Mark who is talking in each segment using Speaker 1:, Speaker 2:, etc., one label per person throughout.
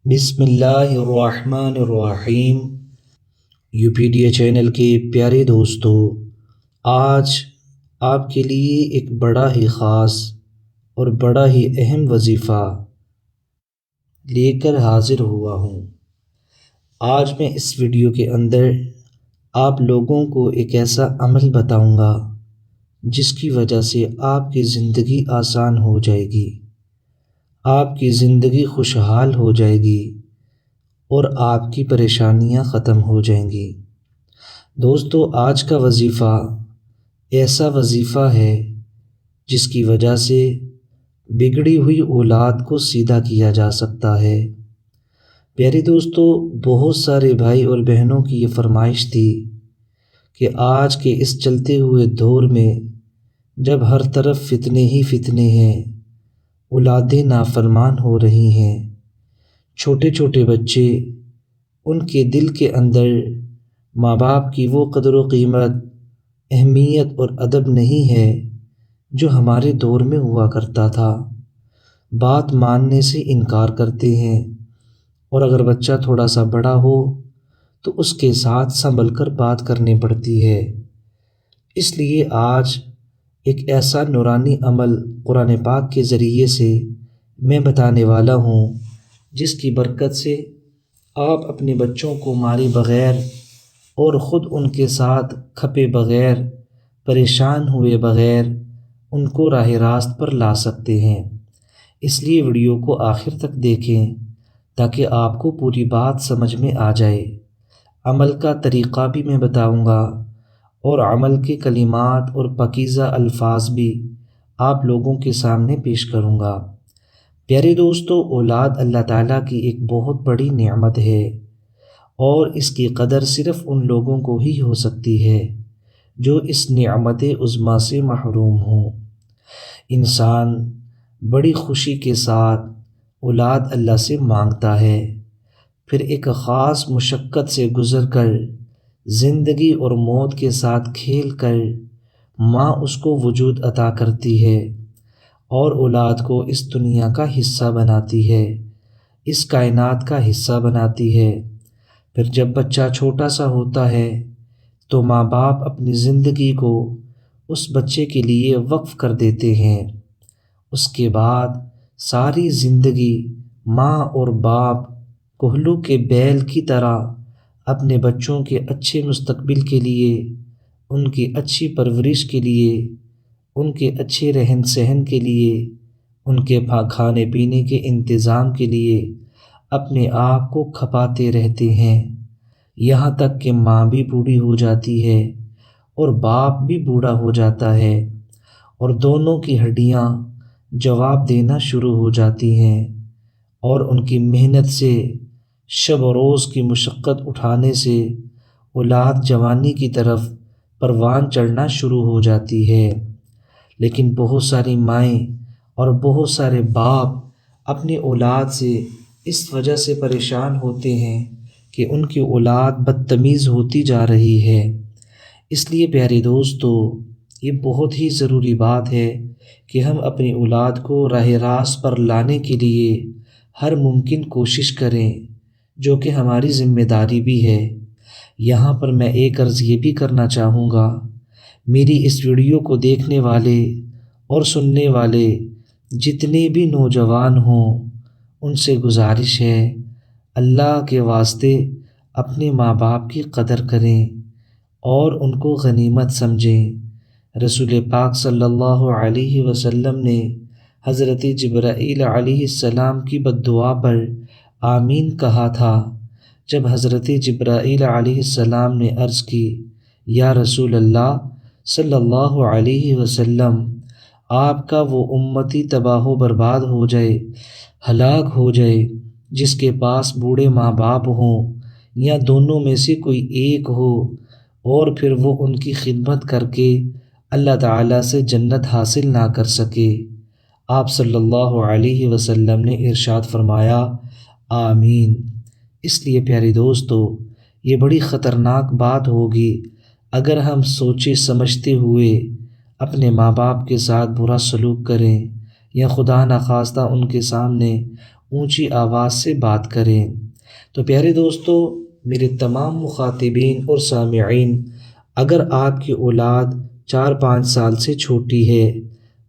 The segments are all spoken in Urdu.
Speaker 1: بسم اللہ الرحمن الرحیم۔ یوپیڈیا چینل کے پیارے دوستو، آج آپ کے لیے ایک بڑا ہی خاص اور بڑا ہی اہم وظیفہ لے کر حاضر ہوا ہوں۔ آج میں اس ویڈیو کے اندر آپ لوگوں کو ایک ایسا عمل بتاؤں گا جس کی وجہ سے آپ کی زندگی آسان ہو جائے گی، آپ کی زندگی خوشحال ہو جائے گی اور آپ کی پریشانیاں ختم ہو جائیں گی۔ دوستو، آج کا وظیفہ ایسا وظیفہ ہے جس کی وجہ سے بگڑی ہوئی اولاد کو سیدھا کیا جا سکتا ہے۔ پیارے دوستو، بہت سارے بھائی اور بہنوں کی یہ فرمائش تھی کہ آج کے اس چلتے ہوئے دور میں جب ہر طرف فتنے ہی فتنے ہیں، اولادیں نافرمان ہو رہی ہیں، چھوٹے چھوٹے بچے، ان کے دل کے اندر ماں باپ کی وہ قدر و قیمت، اہمیت اور ادب نہیں ہے جو ہمارے دور میں ہوا کرتا تھا۔ بات ماننے سے انکار کرتے ہیں، اور اگر بچہ تھوڑا سا بڑا ہو تو اس کے ساتھ سنبھل کر بات کرنی پڑتی ہے۔ اس لیے آج ایک ایسا نورانی عمل قرآن پاک کے ذریعے سے میں بتانے والا ہوں جس کی برکت سے آپ اپنے بچوں کو مارے بغیر اور خود ان کے ساتھ کھپے بغیر، پریشان ہوئے بغیر ان کو راہ راست پر لا سکتے ہیں۔ اس لیے ویڈیو کو آخر تک دیکھیں تاکہ آپ کو پوری بات سمجھ میں آ جائے۔ عمل کا طریقہ بھی میں بتاؤں گا اور عمل کے کلمات اور پاکیزہ الفاظ بھی آپ لوگوں کے سامنے پیش کروں گا۔ پیارے دوستو، اولاد اللہ تعالیٰ کی ایک بہت بڑی نعمت ہے، اور اس کی قدر صرف ان لوگوں کو ہی ہو سکتی ہے جو اس نعمت عظمیٰ سے محروم ہوں۔ انسان بڑی خوشی کے ساتھ اولاد اللہ سے مانگتا ہے، پھر ایک خاص مشقت سے گزر کر، زندگی اور موت کے ساتھ کھیل کر ماں اس کو وجود عطا کرتی ہے اور اولاد کو اس دنیا کا حصہ بناتی ہے، اس کائنات کا حصہ بناتی ہے۔ پھر جب بچہ چھوٹا سا ہوتا ہے تو ماں باپ اپنی زندگی کو اس بچے کے لیے وقف کر دیتے ہیں۔ اس کے بعد ساری زندگی ماں اور باپ کوہلو کے بیل کی طرح اپنے بچوں کے اچھے مستقبل کے لیے، ان کی اچھی پرورش کے لیے، ان کے اچھے رہن سہن کے لیے، ان کے کھانے پینے کے انتظام کے لیے اپنے آپ کو کھپاتے رہتے ہیں، یہاں تک کہ ماں بھی بوڑھی ہو جاتی ہے اور باپ بھی بوڑھا ہو جاتا ہے، اور دونوں کی ہڈیاں جواب دینا شروع ہو جاتی ہیں، اور ان کی محنت سے، شب و روز کی مشقت اٹھانے سے اولاد جوانی کی طرف پروان چڑھنا شروع ہو جاتی ہے۔ لیکن بہت ساری مائیں اور بہت سارے باپ اپنی اولاد سے اس وجہ سے پریشان ہوتے ہیں کہ ان کی اولاد بدتمیز ہوتی جا رہی ہے۔ اس لیے پیارے دوستو، یہ بہت ہی ضروری بات ہے کہ ہم اپنی اولاد کو راہ راست پر لانے کے لیے ہر ممکن کوشش کریں، جو کہ ہماری ذمہ داری بھی ہے۔ یہاں پر میں ایک عرض یہ بھی کرنا چاہوں گا، میری اس ویڈیو کو دیکھنے والے اور سننے والے جتنے بھی نوجوان ہوں، ان سے گزارش ہے، اللہ کے واسطے اپنے ماں باپ کی قدر کریں اور ان کو غنیمت سمجھیں۔ رسول پاک صلی اللہ علیہ وسلم نے حضرت جبرائیل علیہ السلام کی بد دعا پر آمین کہا تھا، جب حضرت جبرائیل علیہ السلام نے عرض کی، یا رسول اللہ صلی اللہ علیہ وسلم، آپ کا وہ امتی تباہ و برباد ہو جائے، ہلاک ہو جائے جس کے پاس بوڑھے ماں باپ ہوں یا دونوں میں سے کوئی ایک ہو، اور پھر وہ ان کی خدمت کر کے اللہ تعالیٰ سے جنت حاصل نہ کر سکے۔ آپ صلی اللہ علیہ وسلم نے ارشاد فرمایا، آمین۔ اس لیے پیارے دوستو، یہ بڑی خطرناک بات ہوگی اگر ہم سوچے سمجھتے ہوئے اپنے ماں باپ کے ساتھ برا سلوک کریں، یا خدا نخواستہ ان کے سامنے اونچی آواز سے بات کریں۔ تو پیارے دوستو، میرے تمام مخاطبین اور سامعین، اگر آپ کی اولاد 4-5 سال سے چھوٹی ہے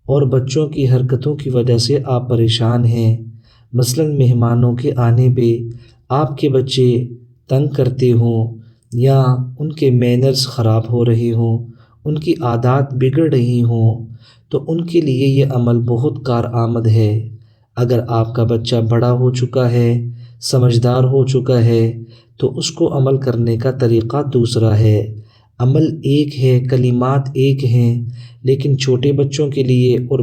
Speaker 1: اور بچوں کی حرکتوں کی وجہ سے آپ پریشان ہیں، مثلاً مہمانوں کے آنے پہ آپ کے بچے تنگ کرتے ہوں یا ان کے مینرز خراب ہو رہے ہوں، ان کی عادات بگڑ رہی ہوں، تو ان کے لیے یہ عمل بہت کارآمد ہے۔ اگر آپ کا بچہ بڑا ہو چکا ہے، سمجھدار ہو چکا ہے، تو اس کو عمل کرنے کا طریقہ دوسرا ہے۔ عمل ایک ہے، کلمات ایک ہیں، لیکن چھوٹے بچوں کے لیے اور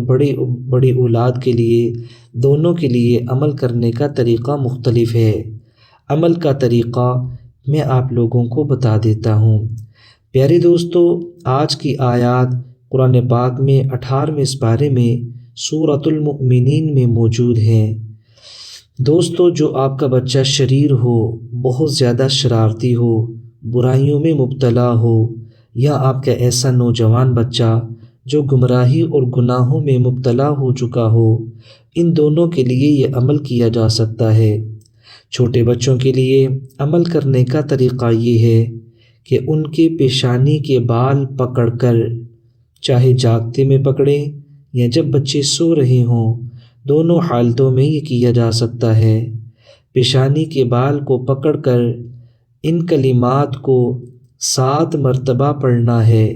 Speaker 1: بڑی اولاد کے لیے، دونوں کے لیے عمل کرنے کا طریقہ مختلف ہے۔ عمل کا طریقہ میں آپ لوگوں کو بتا دیتا ہوں۔ پیارے دوستو، آج کی آیات قرآن پاک میں 18ویں سپارے میں سورۃ المؤمنین میں موجود ہیں۔ دوستو، جو آپ کا بچہ شریر ہو، بہت زیادہ شرارتی ہو، برائیوں میں مبتلا ہو، یا آپ کا ایسا نوجوان بچہ جو گمراہی اور گناہوں میں مبتلا ہو چکا ہو، ان دونوں کے لیے یہ عمل کیا جا سکتا ہے۔ چھوٹے بچوں کے لیے عمل کرنے کا طریقہ یہ ہے کہ ان کے پیشانی کے بال پکڑ کر، چاہے جاگتے میں پکڑیں یا جب بچے سو رہے ہوں، دونوں حالتوں میں یہ کیا جا سکتا ہے۔ پیشانی کے بال کو پکڑ کر ان کلمات کو 7 مرتبہ پڑھنا ہے،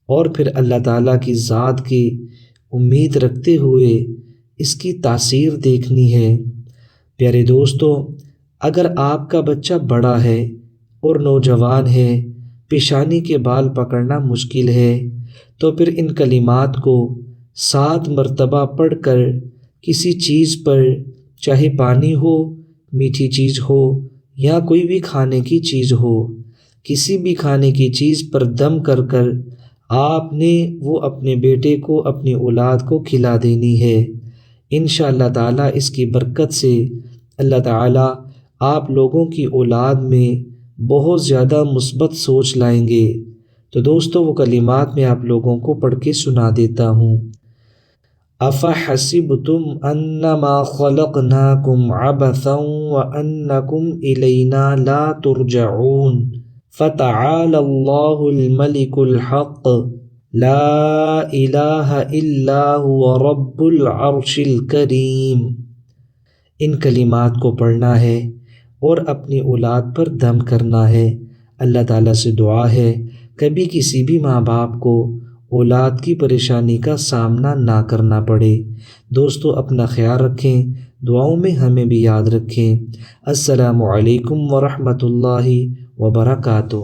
Speaker 1: اور پھر اللہ تعالیٰ کی ذات کی امید رکھتے ہوئے اس کی تاثیر دیکھنی ہے۔ پیارے دوستو، اگر آپ کا بچہ بڑا ہے اور نوجوان ہے، پیشانی کے بال پکڑنا مشکل ہے، تو پھر ان کلمات کو 7 مرتبہ پڑھ کر کسی چیز پر، چاہے پانی ہو، میٹھی چیز ہو، یا کوئی بھی کھانے کی چیز ہو، کسی بھی کھانے کی چیز پر دم کر کر آپ نے وہ اپنے بیٹے کو، اپنی اولاد کو کھلا دینی ہے۔ انشاءاللہ تعالیٰ اس کی برکت سے اللہ تعالیٰ آپ لوگوں کی اولاد میں بہت زیادہ مثبت سوچ لائیں گے۔ تو دوستو، وہ کلمات میں آپ لوگوں کو پڑھ کے سنا دیتا ہوں۔ أَفَحَسِبْتُمْ أَنَّمَا خَلَقْنَاكُمْ عَبَثًا وَأَنَّكُمْ إِلَيْنَا لَا تُرْجَعُونَ فَتَعَالَى اللَّهُ الْمَلِكُ الْحَقُّ لَا إِلَٰهَ إِلَّا هُوَ رَبُّ الْعَرْشِ الْكَرِيمِ۔ ان کلمات کو پڑھنا ہے اور اپنی اولاد پر دم کرنا ہے۔ اللہ تعالیٰ سے دعا ہے کبھی کسی بھی ماں باپ کو اولاد کی پریشانی کا سامنا نہ کرنا پڑے۔ دوستو، اپنا خیال رکھیں، دعاؤں میں ہمیں بھی یاد رکھیں۔ السلام علیکم ورحمۃ اللہ وبرکاتہ۔